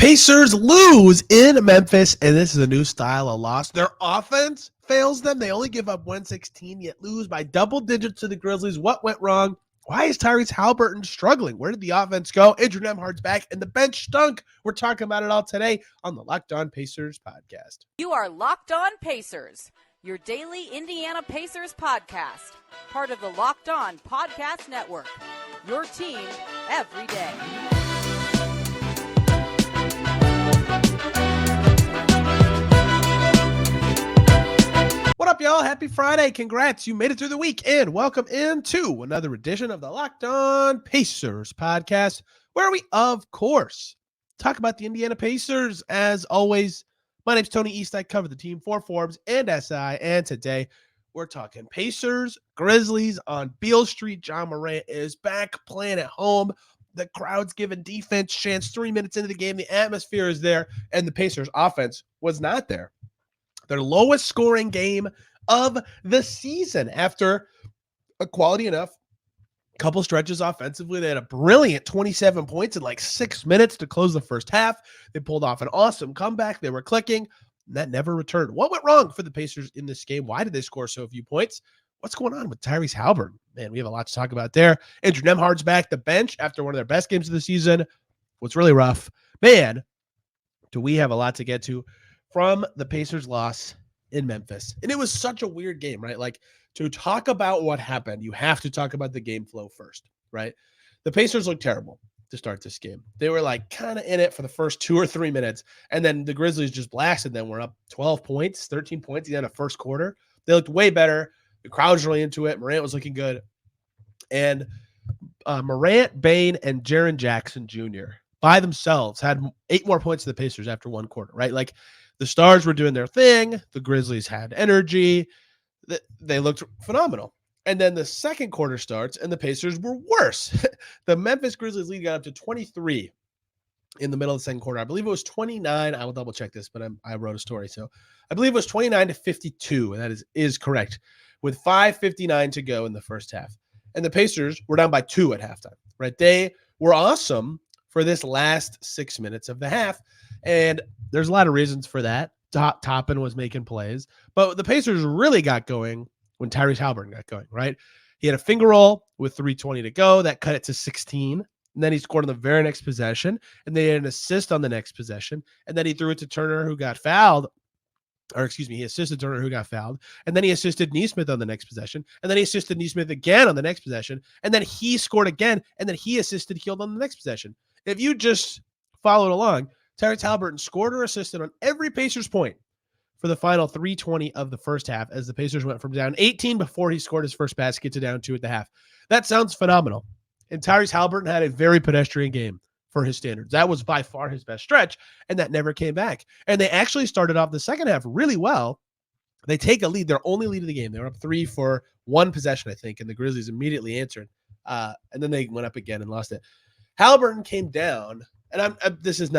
Pacers lose in Memphis, and this is a new style of loss. Their offense fails them. They only give up 116, yet lose by double digits to the Grizzlies. What went wrong? Why is Tyrese Haliburton struggling? Where did the offense go? Andrew Nemhard's back, and the bench stunk. We're talking about it all today on the Locked On Pacers podcast. You are Locked On Pacers, your daily Indiana Pacers podcast, part of the Locked On Podcast Network, your team every day. What up, y'all? Happy Friday. Congrats. You made it through the week, and welcome into another edition of the Locked On Pacers podcast, where we, of course, talk about the Indiana Pacers. As always, my name's Tony East. I cover the team for Forbes and SI, and today we're talking Pacers, Grizzlies on Beale Street. John Morant is back playing at home. The crowd's giving defense chance 3 minutes into the game. The atmosphere is there, and the Pacers offense was not there. Their lowest scoring game of the season after a quality enough couple stretches offensively. They had a brilliant 27 points in like 6 minutes to close the first half. They pulled off an awesome comeback. They were clicking, and that never returned. What went wrong for the Pacers in this game? Why did they score so few points? What's going on with Tyrese Haliburton? Man, we have a lot to talk about there. Andrew Nemhard's back. The bench, after one of their best games of the season, was really rough. Man, do we have a lot to get to from the Pacers' loss in Memphis. And it was such a weird game, right? Like, to talk about what happened, you have to talk about the game flow first, right? The Pacers looked terrible to start this game. They were like kind of in it for the first 2 or 3 minutes, and then the Grizzlies just blasted them. We're up 12 points, 13 points at the end of first quarter. They looked way better. The crowd was really into it. Morant was looking good. And Morant, Bane, and Jaren Jackson Jr. by themselves had 8 more points than the Pacers after one quarter, right? Like, the Stars were doing their thing. The Grizzlies had energy. They looked phenomenal. And then the second quarter starts, and the Pacers were worse. The Memphis Grizzlies lead got up to 23 in the middle of the second quarter. I believe it was 29. I will double check this, but I wrote a story. So I believe it was 29-52, and that is correct, with 5:59 to go in the first half. And the Pacers were down by 2 at halftime, right? They were awesome for this last 6 minutes of the half. And there's a lot of reasons for that. Toppin was making plays, but the Pacers really got going when Tyrese Haliburton got going, right? He had a finger roll with 3:20 to go. That cut it to 16. And then he scored on the very next possession. And they had an assist on the next possession. And then he threw it to Turner, who got fouled. Or excuse me, he assisted Turner, who got fouled. And then he assisted Nesmith on the next possession. And then he assisted Nesmith again on the next possession. And then he scored again. And then he assisted Hield on the next possession. If you just followed along, Tyrese Haliburton scored or assisted on every Pacers point for the final 3:20 of the first half, as the Pacers went from down 18 before he scored his first basket to down 2 at the half. That sounds phenomenal. And Tyrese Haliburton had a very pedestrian game for his standards. That was by far his best stretch, and that never came back. And they actually started off the second half really well. They take a lead, their only lead of the game. They were up 3 for 1 possession, I think, and the Grizzlies immediately answered. And then they went up again and lost it. Haliburton came down. And this is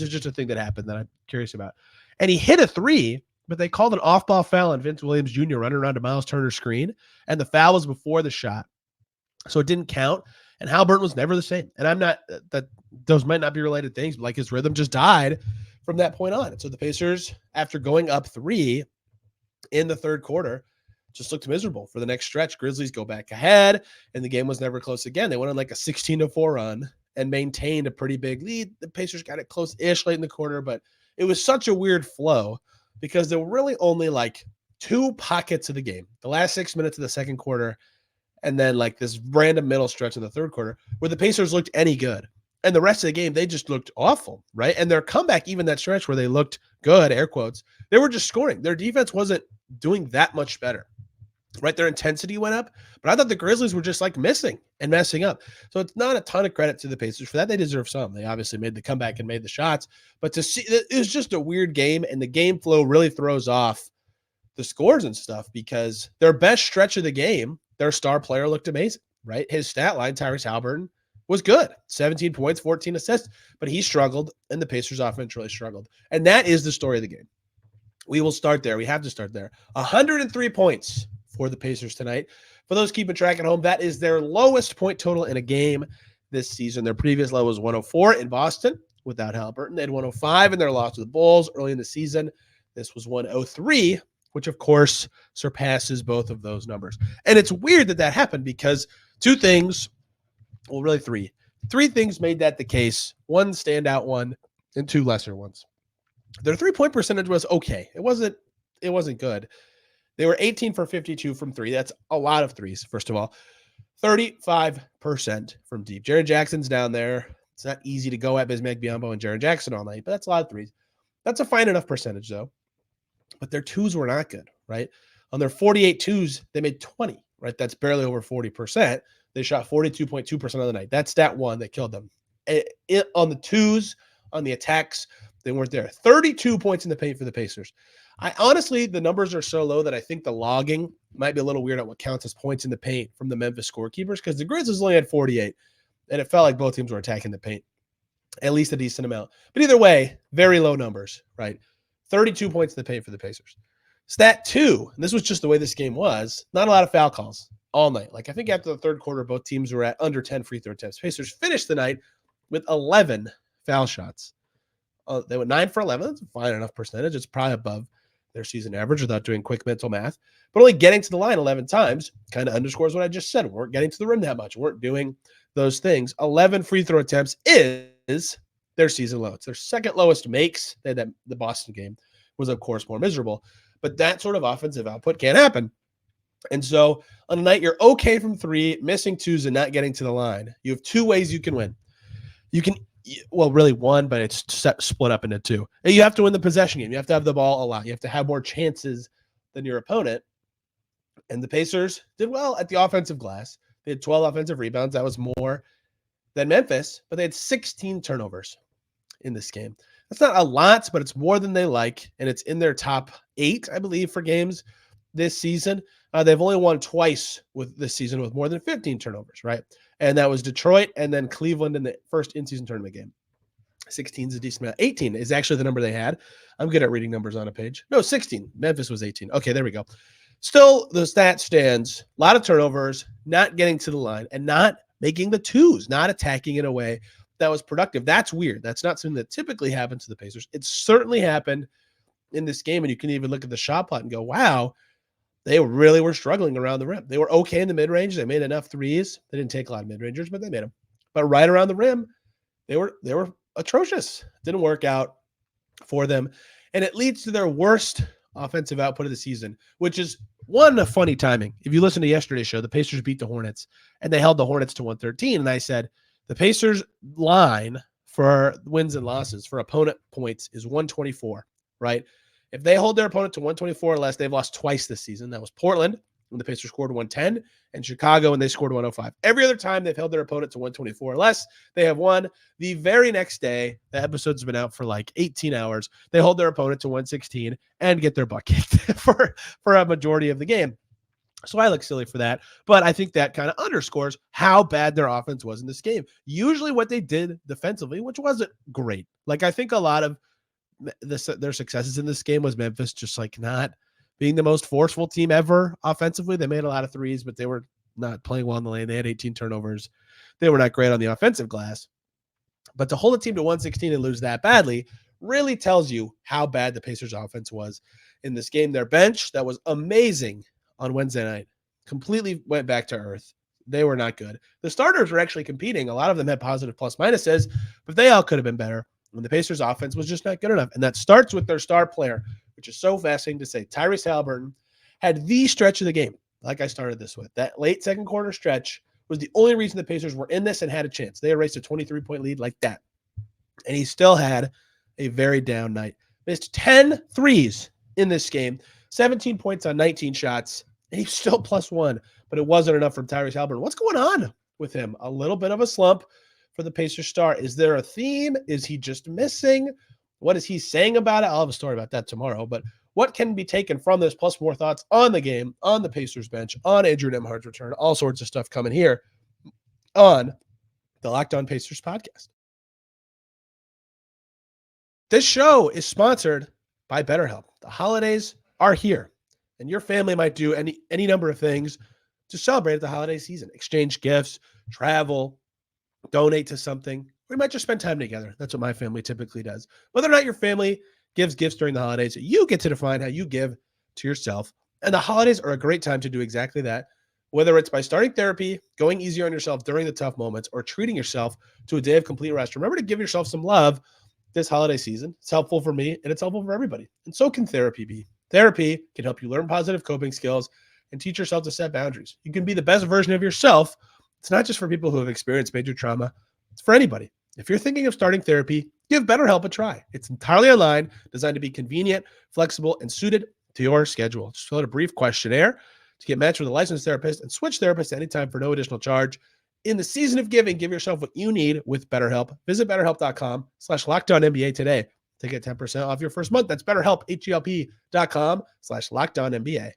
just a thing that happened that I'm curious about. And he hit a 3, but they called an off-ball foul on Vince Williams Jr. running around to Miles Turner's screen. And the foul was before the shot. So it didn't count. And Haliburton was never the same. And I'm not, that those might not be related things, but like his rhythm just died from that point on. And so the Pacers, after going up 3 in the third quarter, just looked miserable for the next stretch. Grizzlies go back ahead, and the game was never close again. They went on like a 16-4 run and maintained a pretty big lead. The Pacers got it close-ish late in the quarter, but it was such a weird flow because there were really only like 2 pockets of the game. The last 6 minutes of the second quarter, and then like this random middle stretch in the third quarter where the Pacers looked any good. And the rest of the game, they just looked awful, right? And their comeback, even that stretch where they looked good, air quotes, they were just scoring. Their defense wasn't doing that much better, right? Their intensity went up, but I thought the Grizzlies were just like missing and messing up. So it's not a ton of credit to the Pacers for that. They deserve some. They obviously made the comeback and made the shots, but to see, it was just a weird game, and the game flow really throws off the scores and stuff because their best stretch of the game, their star player looked amazing, right? His stat line, Tyrese Haliburton, was good. 17 points, 14 assists, but he struggled, and the Pacers offense really struggled. And that is the story of the game. We will start there. We have to start there. 103 points for the Pacers tonight. For those keeping track at home, that is their lowest point total in a game this season. Their previous low was 104 in Boston. without Haliburton. They had 105 in their loss to the Bulls early in the season. This was 103, which of course surpasses both of those numbers. And it's weird that that happened because two things, well, really three. Three things made that the case. One standout one and two lesser ones. Their three-point percentage was okay. It wasn't good. They were 18 for 52 from three. That's a lot of threes, first of all. 35% from deep. Jaren Jackson's down there. It's not easy to go at Bismack Biyombo and Jaren Jackson all night, but that's a lot of threes. That's a fine enough percentage, though. But their twos were not good, right? On their 48 twos, they made 20, right? That's barely over 40%. They shot 42.2% of the night. That's stat one that killed them. On the twos, on the attacks, they weren't there. 32 points in the paint for the Pacers. I honestly, the numbers are so low that I think the logging might be a little weird on what counts as points in the paint from the Memphis scorekeepers, because the Grizzlies only had 48, and it felt like both teams were attacking the paint at least a decent amount. But either way, very low numbers, right? 32 points in the paint for the Pacers. Stat two, and this was just the way this game was, not a lot of foul calls all night. Like, I think after the third quarter, both teams were at under 10 free throw attempts. Pacers finished the night with 11 foul shots. They went 9 for 11. That's a fine enough percentage. It's probably above their season average without doing quick mental math. But only getting to the line 11 times kind of underscores what I just said. We weren't getting to the rim that much. We weren't doing those things. 11 free throw attempts is their season low. It's their second lowest makes. They had that, the Boston game was, of course, more miserable. But that sort of offensive output can't happen. And so on a night you're okay from three, missing twos, and not getting to the line, you have two ways you can win. You can, well, really one, but it's split up into two. And you have to win the possession game. You have to have the ball a lot. You have to have more chances than your opponent. And the Pacers did well at the offensive glass. They had 12 offensive rebounds. That was more than Memphis, but they had 16 turnovers in this game. That's not a lot, but it's more than they like, and it's in their top 8, I believe, for games this season. They've only won twice with this season with more than 15 turnovers, right? And that was Detroit and then Cleveland in the first in-season tournament game. 16 is a decent amount. 18 is actually the number they had. I'm good at reading numbers on a page. No, 16. Memphis was 18. Okay, there we go. Still, the stat stands. A lot of turnovers, not getting to the line, and not making the twos, not attacking in a way that was productive. That's weird. That's not something that typically happens to the Pacers. It certainly happened in this game, and you can even look at the shot plot and go, wow, they really were struggling around the rim. They were okay in the mid-range. They made enough threes. They didn't take a lot of mid-rangers, but they made them. But right around the rim, they were atrocious. Didn't work out for them. And it leads to their worst offensive output of the season, which is one, funny timing. If you listen to yesterday's show, the Pacers beat the Hornets, and they held the Hornets to 113. And I said, the Pacers line for wins and losses for opponent points is 124, right? If they hold their opponent to 124 or less, they've lost twice this season. That was Portland when the Pacers scored 110, and Chicago when they scored 105. Every other time they've held their opponent to 124 or less, they have won. The very next day, the episode's been out for like 18 hours. They hold their opponent to 116 and get their butt kicked for a majority of the game. So I look silly for that, but I think that kind of underscores how bad their offense was in this game. Usually what they did defensively, which wasn't great. Like, I think a lot of their successes in this game was Memphis just like not being the most forceful team ever offensively. They made a lot of threes, but they were not playing well in the lane. They had 18 turnovers. They were not great on the offensive glass. But to hold a team to 116 and lose that badly really tells you how bad the Pacers offense was in this game. Their bench, that was amazing on Wednesday night, completely went back to earth. They were not good. The starters were actually competing. A lot of them had positive plus minuses, but they all could have been better. And the Pacers offense was just not good enough. And that starts with their star player, which is so fascinating to say. Tyrese Haliburton had the stretch of the game, like I started this with. That late second quarter stretch was the only reason the Pacers were in this and had a chance. They erased a 23-point lead like that. And he still had a very down night. Missed 10 threes in this game, 17 points on 19 shots, and he's still +1. But it wasn't enough from Tyrese Haliburton. What's going on with him? A little bit of a slump for the Pacers star. Is there a theme? Is he just missing? What is he saying about it? I'll have a story about that tomorrow. But what can be taken from this, plus more thoughts on the game, on the Pacers bench, on Andrew Nembhard's return, all sorts of stuff coming here on the Locked On Pacers podcast. This show is sponsored by BetterHelp. The holidays are here, and your family might do any number of things to celebrate the holiday season. Exchange gifts, travel, donate to something, We might just spend time together. That's what my family typically does. Whether or not your family gives gifts during the holidays, you get to define how you give to yourself. And the holidays are a great time to do exactly that. Whether it's by starting therapy, going easier on yourself during the tough moments, or treating yourself to a day of complete rest. Remember to give yourself some love this holiday season. It's helpful for me and it's helpful for everybody. And so can therapy be. Therapy can help you learn positive coping skills and teach yourself to set boundaries. You can be the best version of yourself. It's not just for people who have experienced major trauma. It's for anybody. If you're thinking of starting therapy, give BetterHelp a try. It's entirely online, designed to be convenient, flexible, and suited to your schedule. Just fill out a brief questionnaire to get matched with a licensed therapist and switch therapists anytime for no additional charge. In the season of giving, give yourself what you need with BetterHelp. Visit BetterHelp.com/LockedOnNBA today to get 10% off your first month. That's BetterHelp, HELP.com/LockedOnNBA.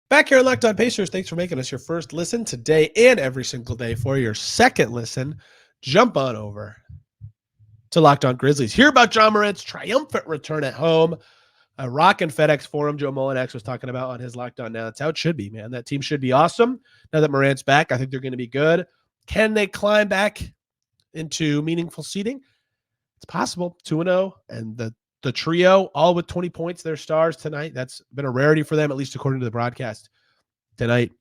Back here on Locked On Pacers, thanks for making us your first listen today and every single day. For your second listen, jump on over to Locked On Grizzlies. Hear about John Morant's triumphant return at home. A rockin' FedEx Forum, Joe Mullinax was talking about on his Locked On Now. That's how it should be, man. That team should be awesome. Now that Morant's back, I think they're going to be good. Can they climb back into meaningful seeding? It's possible. 2-0, and the trio, all with 20 points, their stars tonight. That's been a rarity for them, at least according to the broadcast tonight.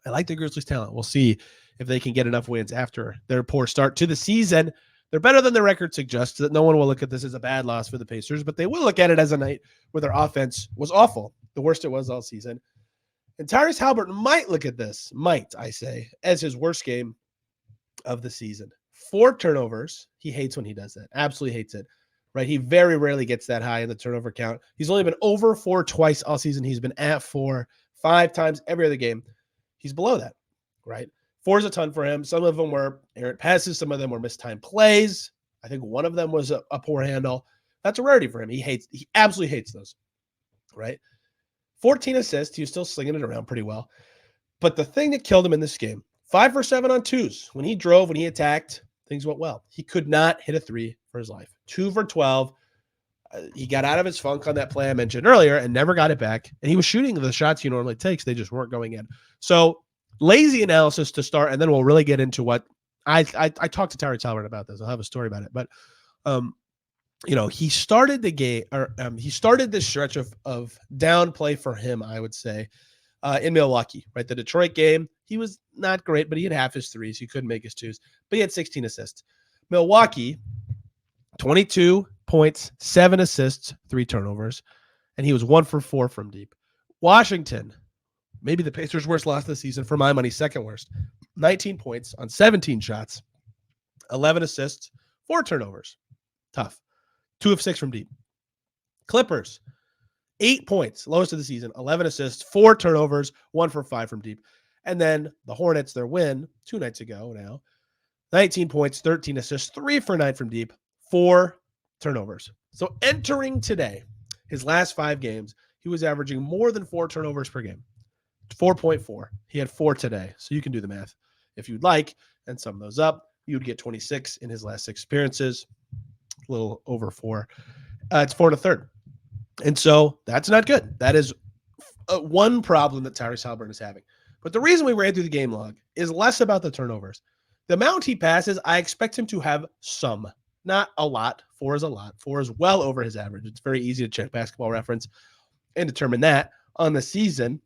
I like the Grizzlies' talent. We'll see if they can get enough wins after their poor start to the season. They're better than the record suggests. That no one will look at this as a bad loss for the Pacers, but they will look at it as a night where their offense was awful, the worst it was all season. And Tyrese Haliburton might look at this, as his worst game of the season. 4 turnovers. He hates when he does that. Absolutely hates it. Right? He very rarely gets that high in the turnover count. He's only been over 4 twice all season. He's been at 4 5 times every other game. He's below that, right? 4 is a ton for him. Some of them were errant passes. Some of them were mistimed plays. I think one of them was a poor handle. That's a rarity for him. He absolutely hates those, right? 14 assists. He was still slinging it around pretty well. But the thing that killed him in this game, 5 for 7 on twos. When he drove, when he attacked, things went well. He could not hit a 3 for his life. 2 for 12. He got out of his funk on that play I mentioned earlier and never got it back. And he was shooting the shots he normally takes. They just weren't going in. So lazy analysis to start, and then we'll really get into what I talked to Tyrese Haliburton about this. I'll have a story about it. But, he started the game, or he started this stretch of down play for him, I would say, in Milwaukee, right? The Detroit game, he was not great, but he had half his threes. He couldn't make his twos, but he had 16 assists. Milwaukee, 22 points, 7 assists, 3 turnovers, and he was 1 for 4 from deep. Washington, maybe the Pacers' worst loss of the season. For my money, second worst. 19 points on 17 shots, 11 assists, 4 turnovers. Tough. 2 of 6 from deep. Clippers, 8 points, lowest of the season, 11 assists, 4 turnovers, 1 for 5 from deep. And then the Hornets, their win 2 nights ago now, 19 points, 13 assists, 3 for 9 from deep, 4 turnovers. So entering today, his last 5 games, he was averaging more than 4 turnovers per game. 4.4. He had 4 today. So you can do the math if you'd like and sum those up. You would get 26 in his last 6 appearances, a little over 4. It's 4 1/3. And so that's not good. That is one problem that Tyrese Haliburton is having. But the reason we ran through the game log is less about the turnovers. The amount he passes, I expect him to have some. Not a lot. 4 is a lot. 4 is well over his average. It's very easy to check Basketball Reference and determine that. On the season,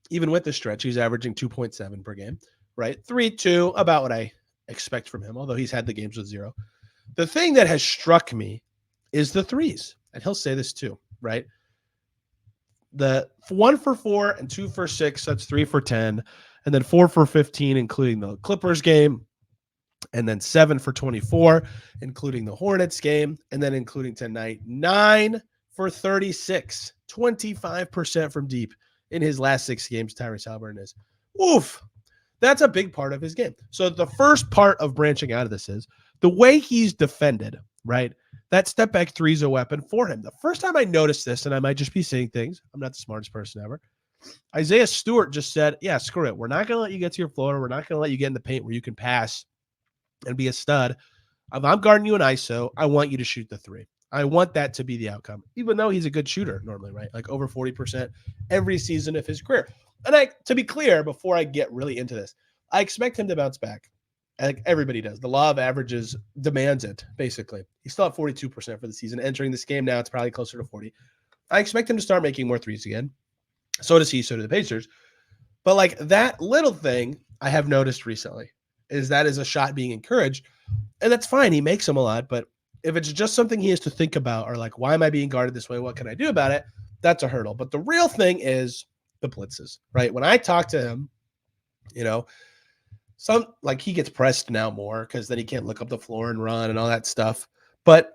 even with the stretch, he's averaging 2.7 per game, right? 3.2, about what I expect from him, although he's had the games with 0. The thing that has struck me is the threes, and he'll say this too, right? The 1 for 4 and 2 for 6, that's 3 for 10, and then 4 for 15, including the Clippers game, and then 7 for 24, including the Hornets game, and then including tonight, 9 for 36, 25% from deep in his last 6 games. Tyrese Haliburton is. Oof. That's a big part of his game. So the first part of branching out of this is the way he's defended, right? That step back 3 is a weapon for him. The first time I noticed this, and I might just be saying things, I'm not the smartest person ever. Isaiah Stewart just said, yeah, screw it. We're not going to let you get to your floor. We're not going to let you get in the paint where you can pass and be a stud. If I'm guarding you in ISO, I want you to shoot the 3. I want that to be the outcome, even though he's a good shooter normally, right? Like over 40% every season of his career. And to be clear, before I get really into this, I expect him to bounce back. Like everybody does. The law of averages demands it, basically. He's still at 42% for the season. Entering this game now, it's probably closer to 40. I expect him to start making more threes again. So does he, so do the Pacers. But like that little thing I have noticed recently is that is a shot being encouraged. And that's fine. He makes them a lot. But if it's just something he has to think about, or like, why am I being guarded this way? What can I do about it? That's a hurdle. But the real thing is the blitzes, right? When I talk to him, some like he gets pressed now more because then he can't look up the floor and run and all that stuff. But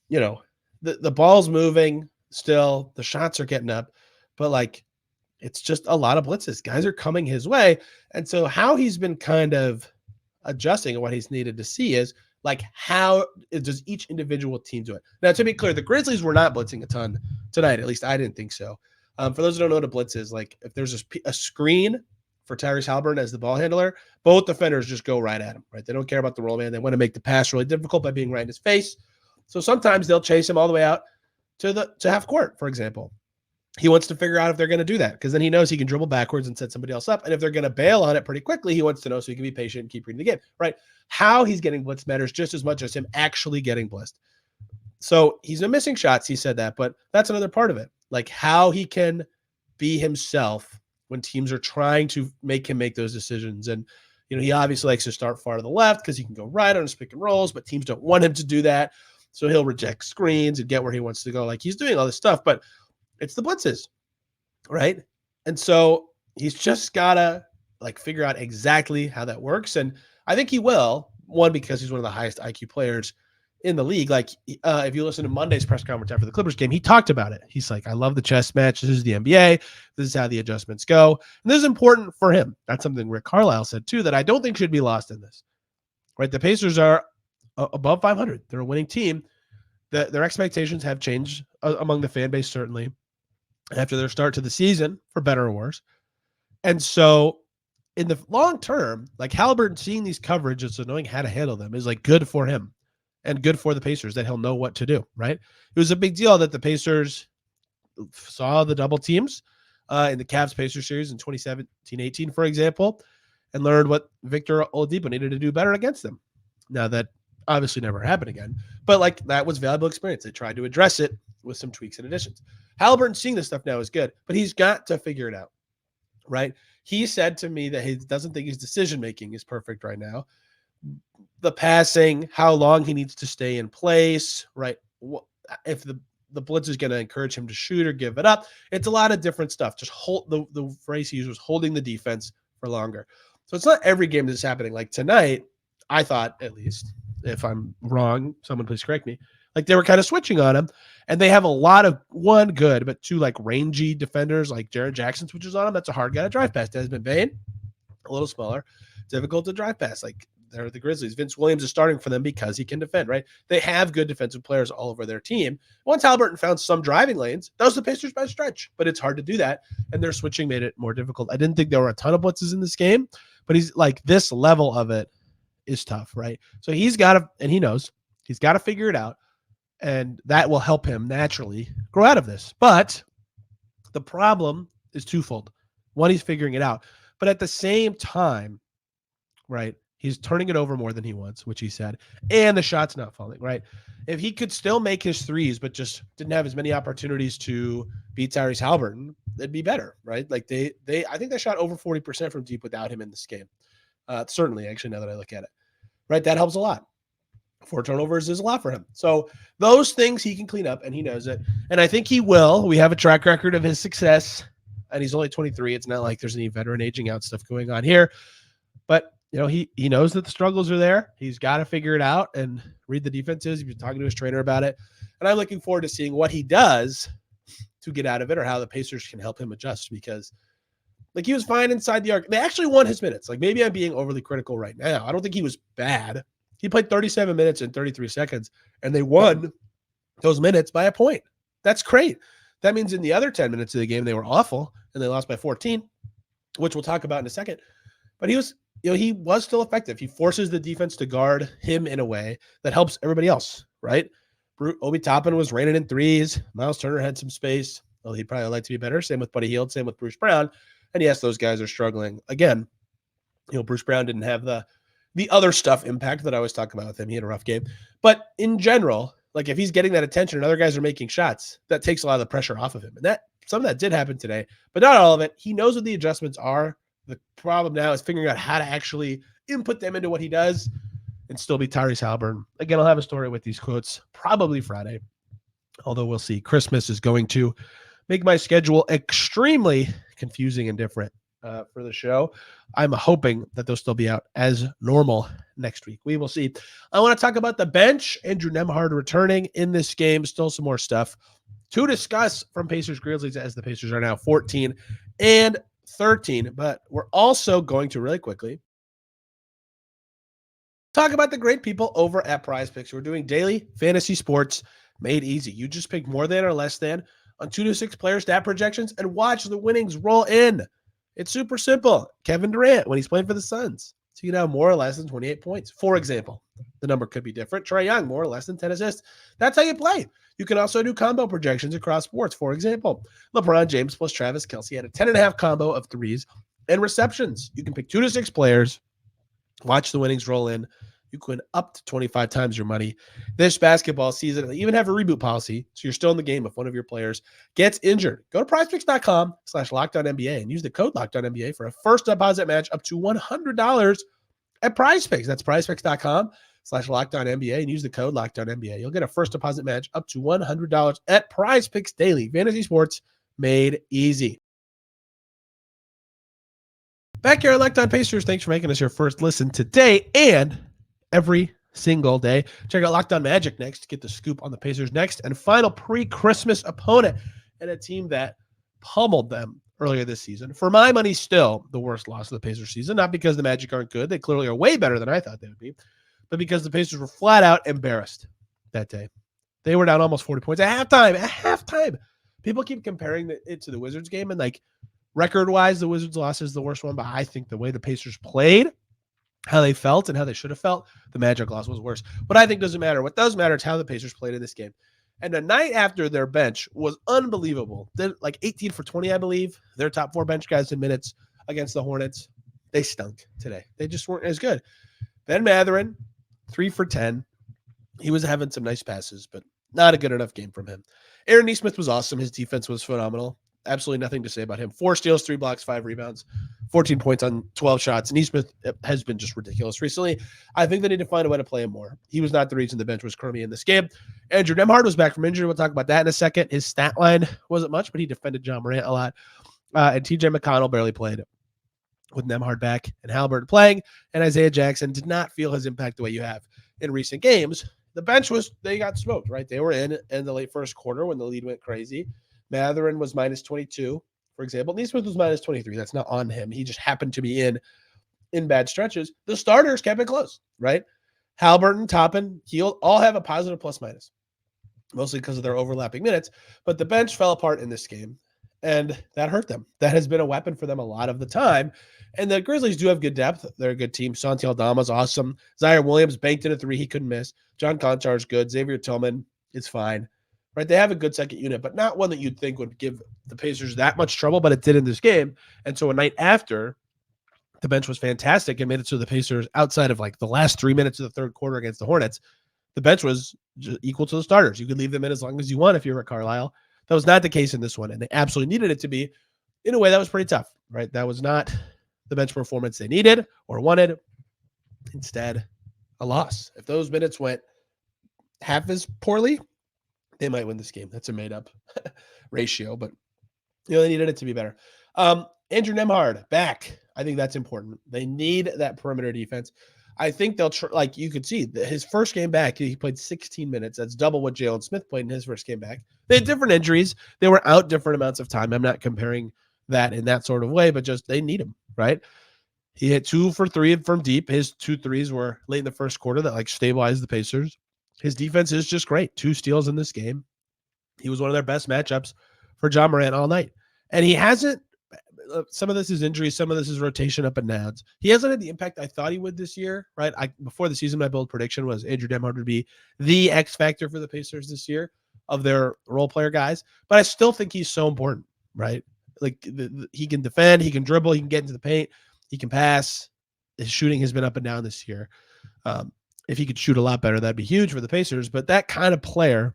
the ball's moving still, the shots are getting up, but like it's just a lot of blitzes. Guys are coming his way. And so how he's been kind of adjusting and what he's needed to see is like how does each individual team do it? Now, to be clear, the Grizzlies were not blitzing a ton tonight. At least I didn't think so. For those who don't know what a blitz is, like if there's a screen for Tyrese Haliburton as the ball handler, both defenders just go right at him, right? They don't care about the roll man. They want to make the pass really difficult by being right in his face. So sometimes they'll chase him all the way out to half court, for example. He wants to figure out if they're going to do that because then he knows he can dribble backwards and set somebody else up. And if they're going to bail on it pretty quickly, he wants to know so he can be patient and keep reading the game, right? How he's getting blitzed matters just as much as him actually getting blitzed. So he's been missing shots. He said that, but that's another part of it. Like how he can be himself when teams are trying to make him make those decisions. And, he obviously likes to start far to the left because he can go right on his pick and rolls, but teams don't want him to do that. So he'll reject screens and get where he wants to go. Like he's doing all this stuff, but it's the blitzes, right? And so he's just got to like figure out exactly how that works. And I think he will, one, because he's one of the highest IQ players in the league. Like if you listen to Monday's press conference after the Clippers game, he talked about it. He's like, I love the chess match. This is the NBA. This is how the adjustments go. And this is important for him. That's something Rick Carlisle said too, that I don't think should be lost in this, right? The Pacers are above 500. They're a winning team. Their expectations have changed among the fan base, certainly, after their start to the season, for better or worse. And so in the long term, like Haliburton seeing these coverages and knowing how to handle them is like good for him and good for the Pacers that he'll know what to do, right? It was a big deal that the Pacers saw the double teams in the Cavs-Pacers series in 2017-18, for example, and learned what Victor Oladipo needed to do better against them. Now that obviously never happened again, but like that was valuable experience. They tried to address it with some tweaks and additions. Haliburton seeing this stuff now is good, but he's got to figure it out, right? He said to me that he doesn't think his decision-making is perfect right now. The passing, how long he needs to stay in place, right? If the blitz is going to encourage him to shoot or give it up. It's a lot of different stuff. Just hold the phrase he used was holding the defense for longer. So it's not every game that's happening. Like tonight, I thought, at least, if I'm wrong, someone please correct me, like they were kind of switching on him, and they have a lot of one good, but two like rangy defenders like Jaren Jackson switches on him. That's a hard guy to drive past. Desmond Bane, a little smaller, difficult to drive past. Like they're the Grizzlies. Vince Williams is starting for them because he can defend, right? They have good defensive players all over their team. Once Haliburton found some driving lanes, that was the Pacers by stretch, but it's hard to do that, and their switching made it more difficult. I didn't think there were a ton of blitzes in this game, but he's like this level of it is tough, right? So he's got to, and he knows he's got to figure it out, and that will help him naturally grow out of this. But the problem is twofold. One, he's figuring it out, but at the same time, right, he's turning it over more than he wants, which he said, and the shot's not falling, right? If he could still make his threes, but just didn't have as many opportunities to beat Tyrese Haliburton, it'd be better, right? Like I think they shot over 40% from deep without him in this game. Certainly, actually, now that I look at it, right? That helps a lot. 4 turnovers is a lot for him. So those things he can clean up, and he knows it. And I think he will. We have a track record of his success, and he's only 23. It's not like there's any veteran aging out stuff going on here. But, he knows that the struggles are there. He's got to figure it out and read the defenses. He's been talking to his trainer about it. And I'm looking forward to seeing what he does to get out of it or how the Pacers can help him adjust because, like, he was fine inside the arc. They actually won his minutes. Like, maybe I'm being overly critical right now. I don't think he was bad. He played 37 minutes and 33 seconds, and they won those minutes by a point. That's great. That means in the other 10 minutes of the game, they were awful, and they lost by 14, which we'll talk about in a second. But he was still effective. He forces the defense to guard him in a way that helps everybody else, right? Obi Toppin was raining in threes. Miles Turner had some space. Well, he'd probably like to be better. Same with Buddy Hield. Same with Bruce Brown. And yes, those guys are struggling. Again, Bruce Brown didn't have the the other stuff impact that I always talk about with him. He had a rough game. But in general, like if he's getting that attention and other guys are making shots, that takes a lot of the pressure off of him. And that some of that did happen today, but not all of it. He knows what the adjustments are. The problem now is figuring out how to actually input them into what he does and still be Tyrese Haliburton. Again, I'll have a story with these quotes probably Friday, although we'll see. Christmas is going to make my schedule extremely confusing and different for the show. I'm hoping that they'll still be out as normal next week. We will see. I want to talk about the bench. Andrew Nembhard returning in this game. Still some more stuff to discuss from Pacers Grizzlies, as the Pacers are now 14 and 13. But we're also going to really quickly talk about the great people over at PrizePicks. We're doing daily fantasy sports made easy. You just pick more than or less than on 2 to 6 player stat projections and watch the winnings roll in. It's super simple. Kevin Durant, when he's playing for the Suns, so you can have more or less than 28 points. For example, the number could be different. Trae Young, more or less than 10 assists. That's how you play. You can also do combo projections across sports. For example, LeBron James plus Travis Kelce had a 10.5 combo of threes and receptions. You can pick 2 to 6 players, watch the winnings roll in. You can win up to 25 times your money this basketball season. They even have a reboot policy, so you're still in the game if one of your players gets injured. Go to prizepicks.com/LockedOnNBA and use the code LockedOnNBA for a first deposit match up to $100 at PrizePicks. That's prizepicks.com/LockedOnNBA and use the code LockedOnNBA. You'll get a first deposit match up to $100 at PrizePicks Daily Fantasy Sports made easy. Back here at Locked On Pacers, thanks for making us your first listen today and every single day. Check out Locked On Magic next to get the scoop on the Pacers' next and final pre-Christmas opponent and a team that pummeled them earlier this season. For my money, still the worst loss of the Pacers season, not because the Magic aren't good. They clearly are way better than I thought they would be, but because the Pacers were flat out embarrassed that day. They were down almost 40 points at halftime. People keep comparing it to the Wizards game, and like record-wise, the Wizards loss is the worst one, but I think the way the Pacers played, how they felt and how they should have felt, the Magic loss was worse. But I think doesn't matter. What does matter is how the Pacers played in this game. And the night after, their bench was unbelievable. They're like 18 for 20, I believe. Their top 4 bench guys in minutes against the Hornets. They stunk today. They just weren't as good. Ben Mathurin, 3 for 10. He was having some nice passes, but not a good enough game from him. Aaron Nesmith was awesome. His defense was phenomenal. Absolutely nothing to say about him. 4 steals, 3 blocks, 5 rebounds, 14 points on 12 shots. And Nesmith has been just ridiculous recently. I think they need to find a way to play him more. He was not the reason the bench was crummy in this game. Andrew Nembhard was back from injury. We'll talk about that in a second. His stat line wasn't much, but he defended John Morant a lot. And TJ McConnell barely played with Nembhard back and Haliburton playing. And Isaiah Jackson did not feel his impact the way you have in recent games. The bench they got smoked, right? They were in the late first quarter when the lead went crazy. Mathurin was minus 22, for example. Nesmith was minus 23. That's not on him. He just happened to be in bad stretches. The starters kept it close, right? Haliburton, Toppin, Hield all have a positive plus minus, mostly because of their overlapping minutes. But the bench fell apart in this game, and that hurt them. That has been a weapon for them a lot of the time. And the Grizzlies do have good depth. They're a good team. Santi Aldama's awesome. Zion Williams banked in a 3 he couldn't miss. John Konchar is good. Xavier Tillman is fine. Right, they have a good second unit, but not one that you'd think would give the Pacers that much trouble, but it did in this game. And so a night after, the bench was fantastic and made it so the Pacers, outside of like the last 3 minutes of the third quarter against the Hornets, the bench was equal to the starters. You could leave them in as long as you want if you were at Carlisle. That was not the case in this one, and they absolutely needed it to be in a way that was pretty tough, right? That was not the bench performance they needed or wanted. Instead, a loss. If those minutes went half as poorly, they might win this game. That's a made-up ratio, but they needed it to be better. Andrew Nembhard back. I think that's important. They need that perimeter defense. I think they'll like you could see his first game back, he played 16 minutes. That's double what Jalen Smith played in his first game back. They had different injuries. They were out different amounts of time. I'm not comparing that in that sort of way, but just they need him, right? He hit 2 for 3 from deep. His 2 threes were late in the first quarter that like stabilized the Pacers. His defense is just great. 2 steals in this game. He was one of their best matchups for John Morant all night. And he hasn't, some of this is injury, some of this is rotation up and downs. He hasn't had the impact I thought he would this year, right? Before the season, my bold prediction was Andrew Nembhard would be the X factor for the Pacers this year of their role player guys. But I still think he's so important, right? Like he can defend, he can dribble, he can get into the paint, he can pass. his shooting has been up and down this year. If he could shoot a lot better, that'd be huge for the Pacers. But that kind of player,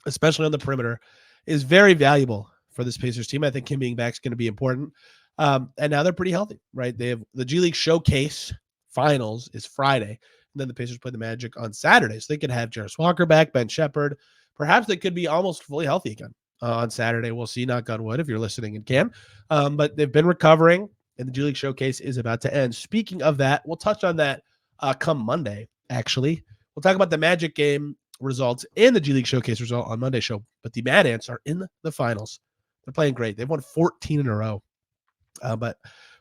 especially on the perimeter, is very valuable for this Pacers team. I think him being back is going to be important. And now they're pretty healthy, right? They have the G League Showcase Finals is Friday, and then the Pacers play the Magic on Saturday. So they could have Jarris Walker back, Ben Shepherd. Perhaps they could be almost fully healthy again on Saturday. We'll see, knock on wood, if you're listening and can. But they've been recovering, and the G League Showcase is about to end. Speaking of that, we'll touch on that come Monday, actually. We'll talk about the Magic game results and the G League Showcase result on Monday's show. But the Mad Ants are in the finals. They're playing great. They've won 14 in a row. But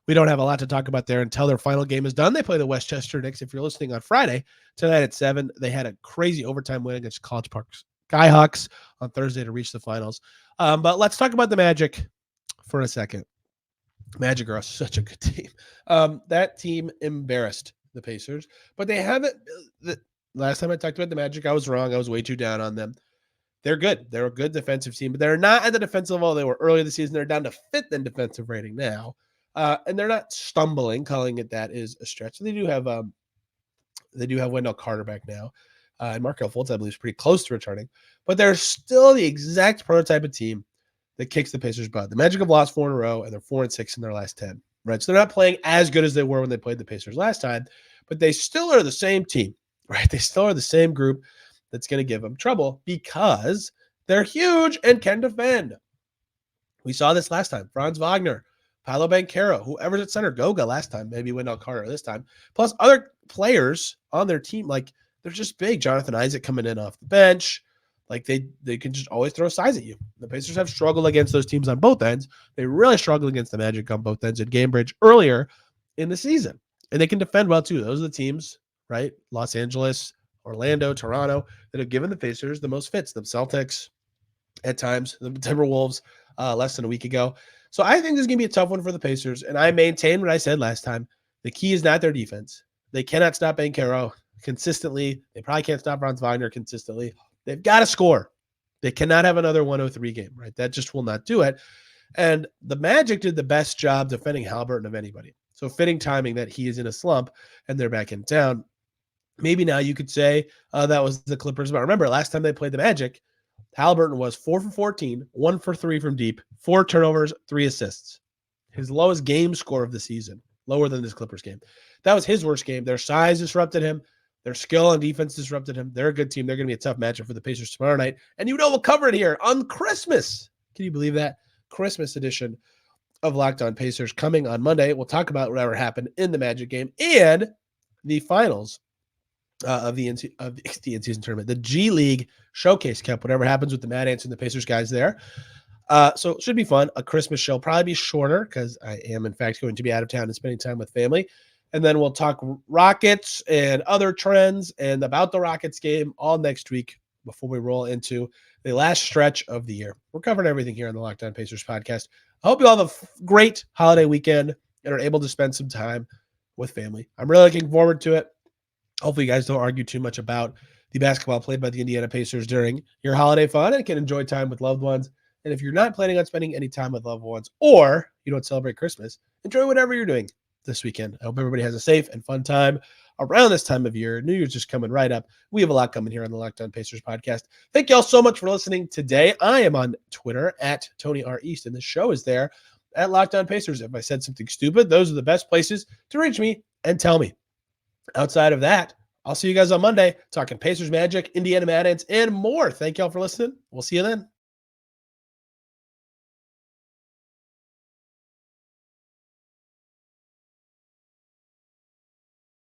we don't have a lot to talk about there until their final game is done. They play the Westchester Knicks. If you're listening on Friday, tonight at 7, they had a crazy overtime win against College Park Skyhawks on Thursday to reach the finals. But let's talk about the Magic for a second. Magic are such a good team. That team embarrassed the Pacers, but they haven't. Last time I talked about the Magic, I was wrong. I was way too down on them. They're good. They're a good defensive team, but they're not at the defensive level they were earlier this season. They're down to 5th in defensive rating now. And they're not stumbling. Calling it that is a stretch. They do have Wendell Carter back now. And Markelle Fultz, I believe, is pretty close to returning. But they're still the exact prototype of team that kicks the Pacers' butt. The Magic have lost 4 in a row, and they're 4-6 in their last 10. Right? So they're not playing as good as they were when they played the Pacers last time, but they still are the same team. Right? They still are the same group that's going to give them trouble because they're huge and can defend. We saw this last time. Franz Wagner, Paolo Banchero, whoever's at center, Goga last time, maybe Wendell Carter this time, plus other players on their team. Like, they're just big. Jonathan Isaac coming in off the bench. Like, they can just always throw size at you. The Pacers have struggled against those teams on both ends. They really struggled against the Magic on both ends at Gamebridge earlier in the season. And they can defend well, too. Those are the teams, right? Los Angeles, Orlando, Toronto, that have given the Pacers the most fits. The Celtics at times, the Timberwolves less than a week ago. So I think this is going to be a tough one for the Pacers. And I maintain what I said last time. The key is not their defense. They cannot stop Banchero consistently. They probably can't stop Franz Wagner consistently. They've got to score. They cannot have another 103 game, right? That just will not do it. And the Magic did the best job defending Haliburton of anybody. So fitting timing that he is in a slump and they're back in town. Maybe now you could say that was the Clippers. But remember, last time they played the Magic, Haliburton was 4 for 14, 1 for 3 from deep, 4 turnovers, 3 assists. His lowest game score of the season, lower than this Clippers game. That was his worst game. Their size disrupted him. Their skill on defense disrupted him. They're a good team. They're going to be a tough matchup for the Pacers tomorrow night. And we'll cover it here on Christmas. Can you believe that? Christmas edition of Locked On Pacers coming on Monday. We'll talk about whatever happened in the Magic game and the finals of the in-season tournament, the G League Showcase Cup, whatever happens with the Mad Ants and the Pacers guys there. So it should be fun. A Christmas show, probably be shorter because I am, in fact, going to be out of town and spending time with family. And then we'll talk Rockets and other trends and about the Rockets game all next week before we roll into the last stretch of the year. We're covering everything here on the Locked On Pacers podcast. I hope you all have a great holiday weekend and are able to spend some time with family. I'm really looking forward to it. Hopefully you guys don't argue too much about the basketball played by the Indiana Pacers during your holiday fun and can enjoy time with loved ones. And if you're not planning on spending any time with loved ones or you don't celebrate Christmas, enjoy whatever you're doing this weekend. I hope everybody has a safe and fun time around this time of year. New Year's just coming right up. We have a lot coming here on the Locked On Pacers podcast. Thank you all so much for listening today. I am on Twitter at Tony R. East, and the show is there at Locked On Pacers. If I said something stupid, those are the best places to reach me and tell me. Outside of that, I'll see you guys on Monday talking Pacers, Magic, Indiana Mad Ants, and more. Thank you all for listening. We'll see you then.